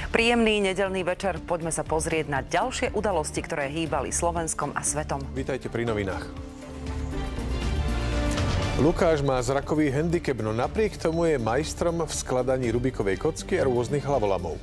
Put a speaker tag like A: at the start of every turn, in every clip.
A: Príjemný nedeľný večer, poďme sa pozrieť na ďalšie udalosti, ktoré hýbali Slovenskom a svetom.
B: Vítajte pri novinách. Lukáš má zrakový handicap, no napriek tomu je majstrom v skladaní Rubikovej kocky a rôznych hlavolamov.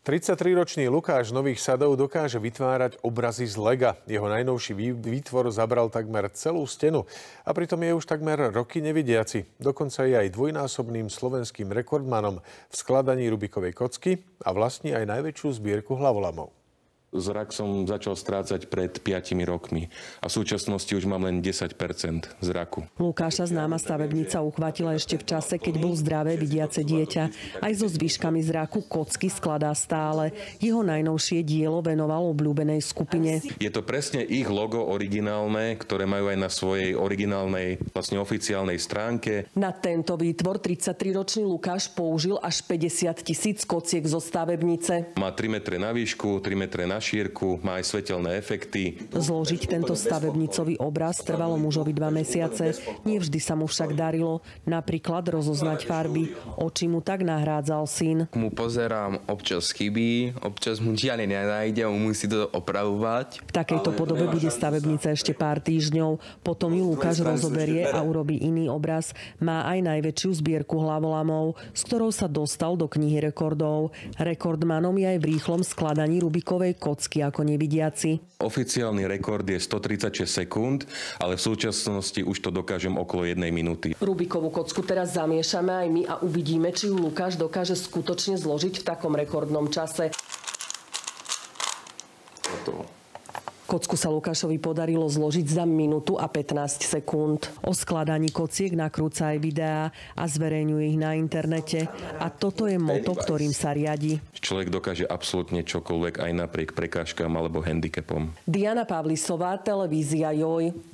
B: 33-ročný Lukáš z Nových Sadov dokáže vytvárať obrazy z lega. Jeho najnovší výtvor zabral takmer celú stenu a pritom je už takmer roky nevidiaci. Dokonca je aj dvojnásobným slovenským rekordmanom v skladaní Rubikovej kocky a vlastní aj najväčšiu zbierku hlavolamov.
C: Zrak som začal strácať pred 5 rokmi a v súčasnosti už mám len 10% zraku.
D: Lukáša známa stavebnica uchvátila ešte v čase, keď bol zdravé vidiace dieťa. Aj so zvyškami zraku kocky skladá stále. Jeho najnovšie dielo venoval obľúbenej skupine.
C: Je to presne ich logo originálne, ktoré majú aj na svojej originálnej, vlastne oficiálnej stránke.
D: Na tento výtvor 33-ročný Lukáš použil až 50 000 kociek zo stavebnice.
C: Má 3 metre na výšku, 3 metre na šírku, má aj svetelné efekty.
D: Zložiť tento stavebnicový obraz trvalo mužovi 2 mesiace. Nie vždy sa mu však darilo. Napríklad rozoznať farby. Oči mu tak nahrádzal syn.
E: Mu pozerám, občas chybí, občas mu žiadne nenájde, on musí to opravovať.
D: V takejto podobe bude stavebnica ešte pár týždňov. Potom ju Lukáš rozoberie a urobí iný obraz. Má aj najväčšiu zbierku hlavolamov, s ktorou sa dostal do knihy rekordov. Rekordmanom je aj v rýchlom skladaní Rubikovej kocky ako nevidiaci.
C: Oficiálny rekord je 136 sekúnd, ale v súčasnosti už to dokážem okolo 1 minúty.
D: Rubikovú kocku teraz zamiešame aj my a uvidíme, či ju Lukáš dokáže skutočne zložiť v takom rekordnom čase. Kocku sa Lukášovi podarilo zložiť za minútu a 15 sekúnd. O skladaní kociek nakrúca aj videá a zverejňuje ich na internete. A toto je motto, ktorým sa riadi.
C: Človek dokáže absolútne čokoľvek aj napriek prekážkam alebo handicapom.
D: Diana Pavlisová, televízia Joj.